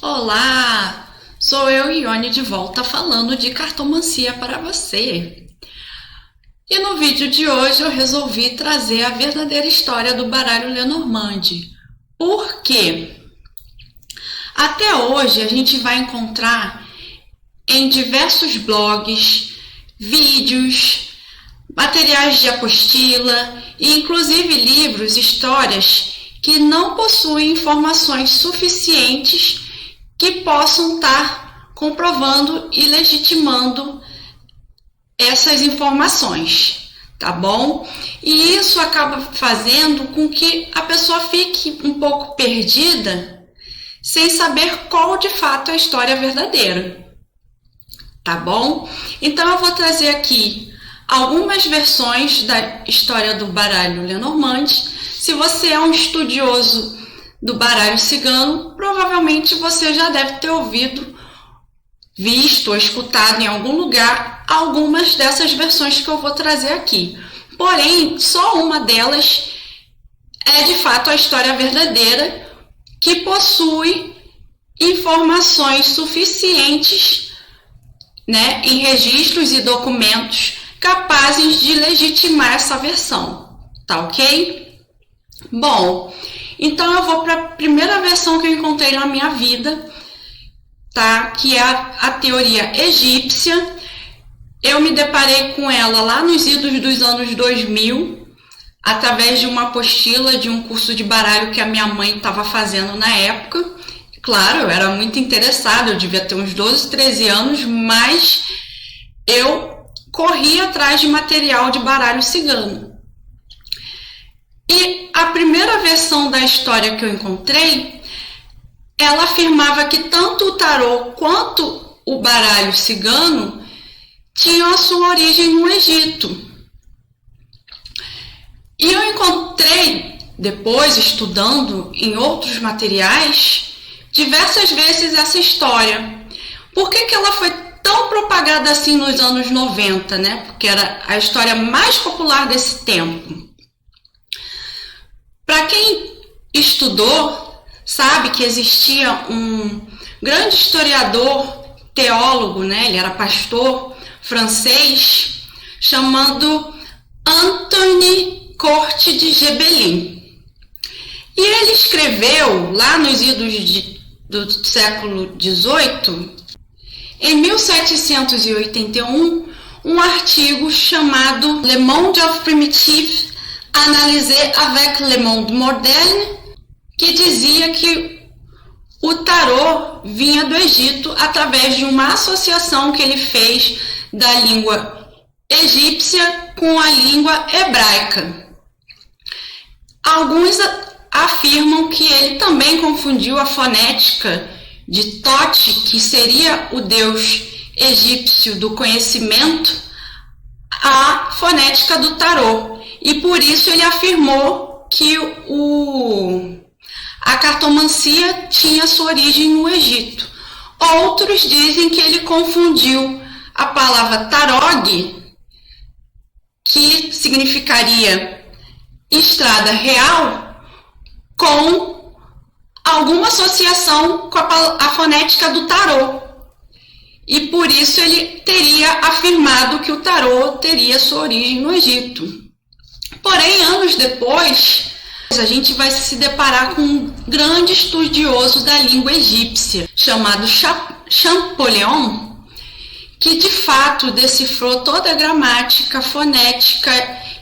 Olá, sou eu, Ione, de volta falando de cartomancia para você. E no vídeo de hoje eu resolvi trazer a verdadeira história do baralho Lenormand. Por quê? Até hoje a gente vai encontrar em diversos blogs, vídeos, materiais de apostila e inclusive livros, histórias que não possuem informações suficientes que possam estar comprovando e legitimando essas informações, tá bom? E isso acaba fazendo com que a pessoa fique um pouco perdida, sem saber qual de fato é a história verdadeira, tá bom? Então eu vou trazer aqui algumas versões da história do baralho Lenormand. Se você é um estudioso do baralho cigano, provavelmente você já deve ter ouvido, visto ou escutado em algum lugar algumas dessas versões que eu vou trazer aqui. Porém, só uma delas é de fato a história verdadeira, que possui informações suficientes, em registros e documentos capazes de legitimar essa versão, tá ok? Bom, então eu vou para a primeira versão que eu encontrei na minha vida, tá? Que é a teoria egípcia. Eu me deparei com ela lá nos idos dos anos 2000, através de uma apostila de um curso de baralho que a minha mãe estava fazendo na época. Claro, eu era muito interessada, eu devia ter uns 12, 13 anos, mas eu corri atrás de material de baralho cigano. E a primeira versão da história que eu encontrei, ela afirmava que tanto o tarô quanto o baralho cigano tinham a sua origem no Egito. E eu encontrei, depois estudando em outros materiais, diversas vezes essa história. Por que ela foi tão propagada assim nos anos 90, né? Porque era a história mais popular desse tempo. Para quem estudou, sabe que existia um grande historiador, teólogo, ele era pastor francês, chamado Antoine Corte de Gebelin. E ele escreveu, lá nos idos do século XVIII, em 1781, um artigo chamado Le Monde of Primitive Analysé avec le monde moderne, que dizia que o tarô vinha do Egito através de uma associação que ele fez da língua egípcia com a língua hebraica. Alguns afirmam que ele também confundiu a fonética de Thoth, que seria o deus egípcio do conhecimento, a fonética do tarô. E por isso ele afirmou que a cartomancia tinha sua origem no Egito. Outros dizem que ele confundiu a palavra tarog, que significaria estrada real, com alguma associação com a fonética do tarô. E por isso ele teria afirmado que o tarô teria sua origem no Egito. Porém, anos depois, a gente vai se deparar com um grande estudioso da língua egípcia, chamado Champollion, que de fato decifrou toda a gramática, fonética,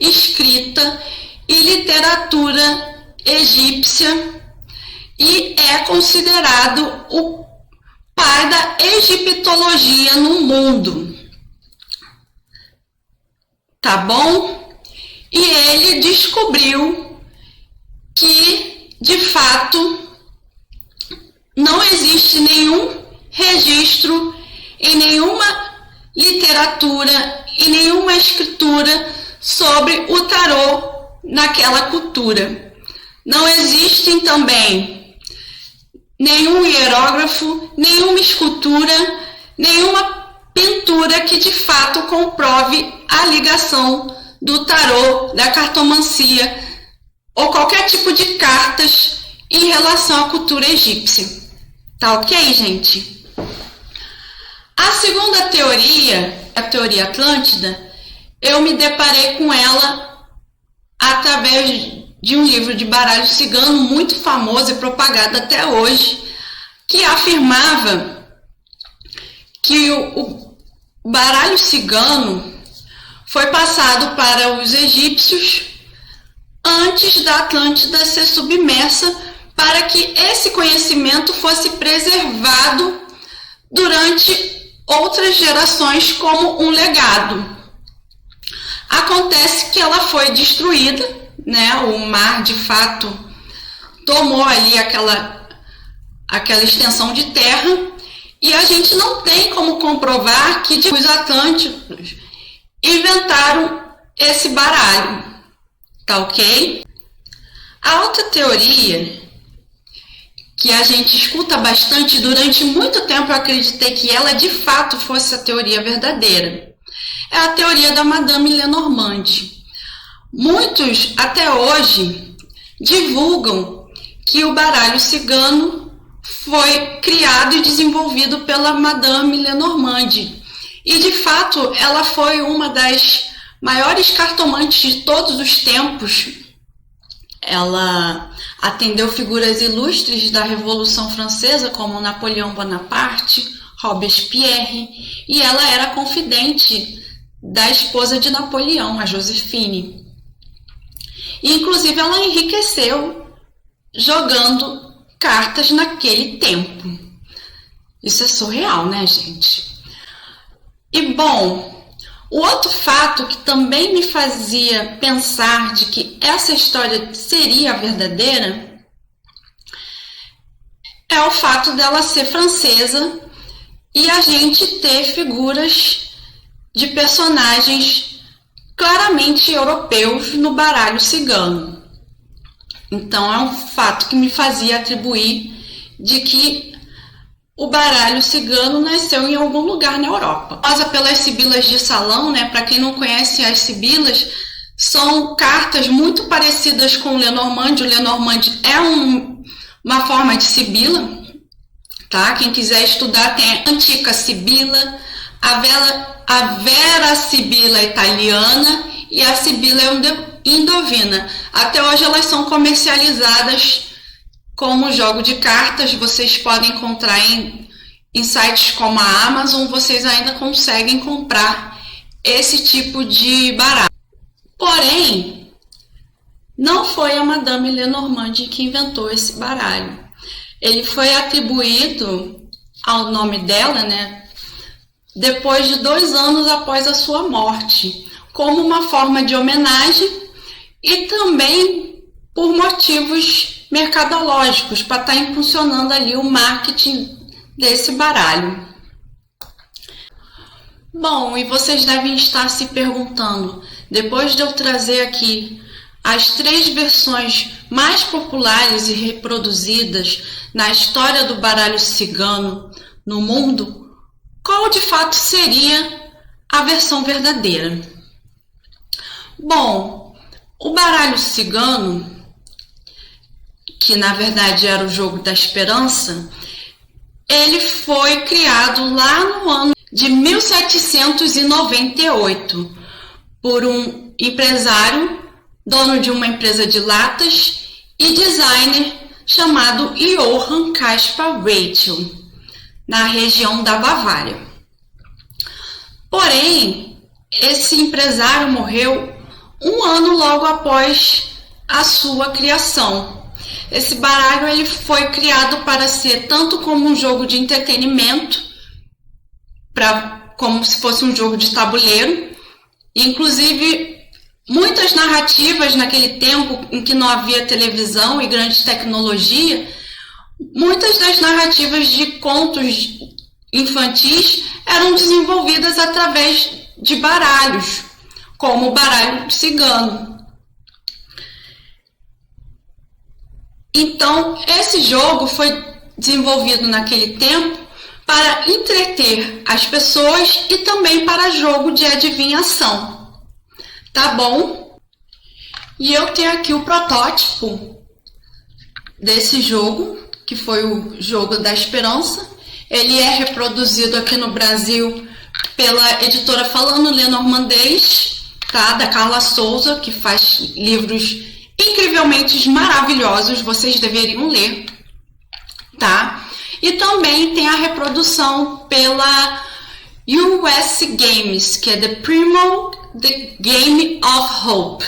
escrita e literatura egípcia e é considerado o pai da egiptologia no mundo. Tá bom? E ele descobriu que, de fato, não existe nenhum registro em nenhuma literatura e nenhuma escritura sobre o tarô naquela cultura. Não existem também nenhum hierógrafo, nenhuma escultura, nenhuma pintura que de fato comprove a ligação do tarô, da cartomancia ou qualquer tipo de cartas em relação à cultura egípcia. Tá ok, gente? A segunda teoria, a teoria Atlântida, eu me deparei com ela através de um livro de baralho cigano muito famoso e propagado até hoje, que afirmava que o baralho cigano foi passado para os egípcios antes da Atlântida ser submersa, para que esse conhecimento fosse preservado durante outras gerações como um legado. Acontece que ela foi destruída, né? O mar de fato tomou ali aquela extensão de terra, e a gente não tem como comprovar que os atlânticos inventaram esse baralho, tá ok? A outra teoria que a gente escuta bastante, durante muito tempo eu acreditei que ela de fato fosse a teoria verdadeira, é a teoria da Madame Lenormand. Muitos até hoje divulgam que o baralho cigano foi criado e desenvolvido pela Madame Lenormand, e de fato ela foi uma das maiores cartomantes de todos os tempos. Ela atendeu figuras ilustres da Revolução Francesa como Napoleão Bonaparte, Robespierre, e ela era confidente da esposa de Napoleão, a Joséphine. E, inclusive, ela enriqueceu jogando cartas naquele tempo. Isso é surreal, né, gente? E, bom, o outro fato que também me fazia pensar de que essa história seria verdadeira é o fato dela ser francesa e a gente ter figuras de personagens claramente europeus no baralho cigano. Então é um fato que me fazia atribuir de que o baralho cigano nasceu em algum lugar na Europa. Famosa pelas sibilas de salão, né? Para quem não conhece, as sibilas são cartas muito parecidas com o Lenormand. O Lenormand é uma forma de sibila, tá? Quem quiser estudar tem a antiga sibila, a vera sibila italiana e a sibila indovina. Até hoje elas são comercializadas como jogo de cartas. Vocês podem encontrar em sites como a Amazon, vocês ainda conseguem comprar esse tipo de baralho. Porém, não foi a Madame Lenormand que inventou esse baralho. Ele foi atribuído ao nome dela, né, depois de 2 anos após a sua morte, como uma forma de homenagem e também por motivos mercadológicos, para estar impulsionando ali o marketing desse baralho. Bom, e vocês devem estar se perguntando, depois de eu trazer aqui as 3 versões mais populares e reproduzidas na história do baralho cigano no mundo, qual de fato seria a versão verdadeira? Bom, o baralho cigano, que na verdade era o jogo da esperança, ele foi criado lá no ano de 1798 por um empresário, dono de uma empresa de latas e designer chamado Johann Caspar Rachel, na região da Bavária. Porém, esse empresário morreu 1 ano logo após a sua criação. Esse baralho ele foi criado para ser tanto como um jogo de entretenimento, como se fosse um jogo de tabuleiro. Inclusive, muitas narrativas naquele tempo em que não havia televisão e grande tecnologia, muitas das narrativas de contos infantis eram desenvolvidas através de baralhos, como o baralho cigano. Então, esse jogo foi desenvolvido naquele tempo para entreter as pessoas e também para jogo de adivinhação. Tá bom? E eu tenho aqui o protótipo desse jogo, que foi o Jogo da Esperança. Ele é reproduzido aqui no Brasil pela editora Falando Lenormandês, tá? Da Carla Souza, que faz livros incrivelmente maravilhosos, vocês deveriam ler, tá? E também tem a reprodução pela US Games, que é The Primal The Game of Hope,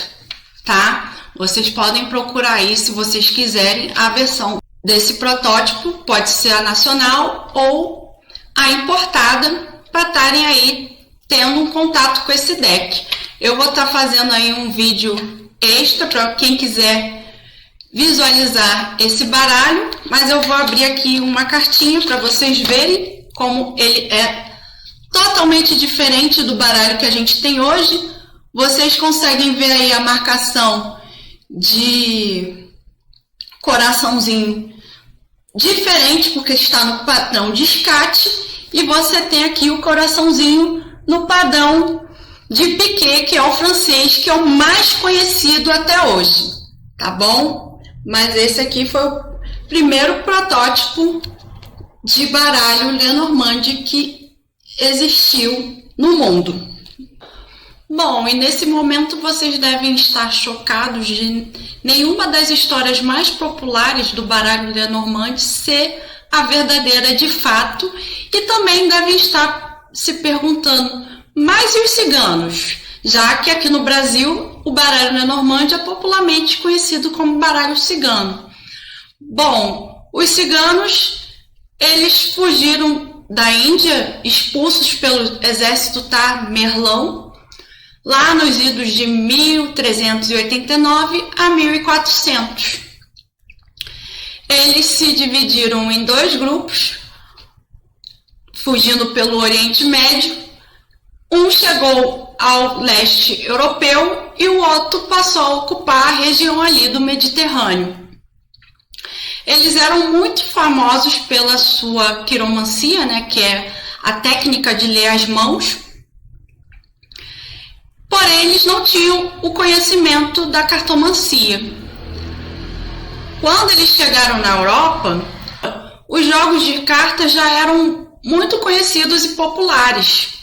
tá? Vocês podem procurar aí se vocês quiserem a versão desse protótipo, pode ser a nacional ou a importada, para estarem aí tendo um contato com esse deck. Eu vou estar fazendo aí um vídeo extra para quem quiser visualizar esse baralho, mas eu vou abrir aqui uma cartinha para vocês verem como ele é totalmente diferente do baralho que a gente tem hoje. Vocês conseguem ver aí a marcação de coraçãozinho diferente, porque está no padrão de escate, e você tem aqui o coraçãozinho no padrão de piquet, que é o francês, que é o mais conhecido até hoje, tá bom? Mas esse aqui foi o primeiro protótipo de baralho Lenormand que existiu no mundo. Bom, e nesse momento vocês devem estar chocados de nenhuma das histórias mais populares do baralho Lenormand ser a verdadeira de fato, e também devem estar se perguntando, mas e os ciganos? Já que aqui no Brasil o baralho Lenormand é popularmente conhecido como baralho cigano. Bom, os ciganos, eles fugiram da Índia, expulsos pelo exército Tamerlão, lá nos idos de 1389 a 1400. Eles se dividiram em dois grupos, fugindo pelo Oriente Médio. Um chegou ao leste europeu e o outro passou a ocupar a região ali do Mediterrâneo. Eles eram muito famosos pela sua quiromancia, né, que é a técnica de ler as mãos. Porém, eles não tinham o conhecimento da cartomancia. Quando eles chegaram na Europa, os jogos de cartas já eram muito conhecidos e populares.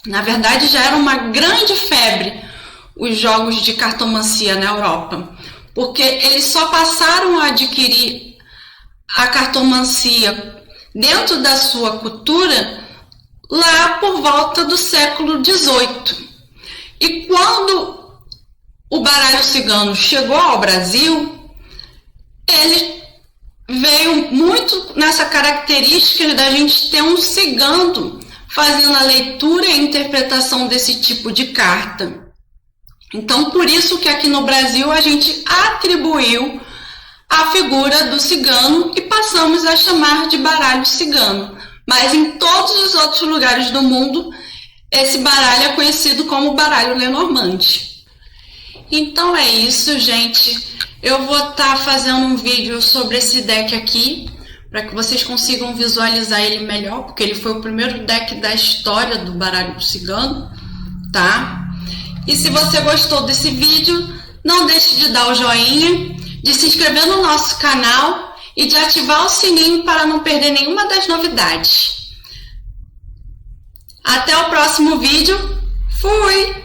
Na verdade, já era uma grande febre os jogos de cartomancia na Europa, porque eles só passaram a adquirir a cartomancia dentro da sua cultura lá por volta do século XVIII. E quando o baralho cigano chegou ao Brasil, ele veio muito nessa característica da gente ter um cigano fazendo a leitura e a interpretação desse tipo de carta. Então, por isso que aqui no Brasil a gente atribuiu a figura do cigano e passamos a chamar de baralho cigano. Mas em todos os outros lugares do mundo, esse baralho é conhecido como baralho Lenormand. Então é isso, gente. Eu vou estar fazendo um vídeo sobre esse deck aqui, para que vocês consigam visualizar ele melhor, porque ele foi o primeiro deck da história do baralho cigano, tá? E se você gostou desse vídeo, não deixe de dar o joinha, de se inscrever no nosso canal e de ativar o sininho para não perder nenhuma das novidades. Até o próximo vídeo. Fui!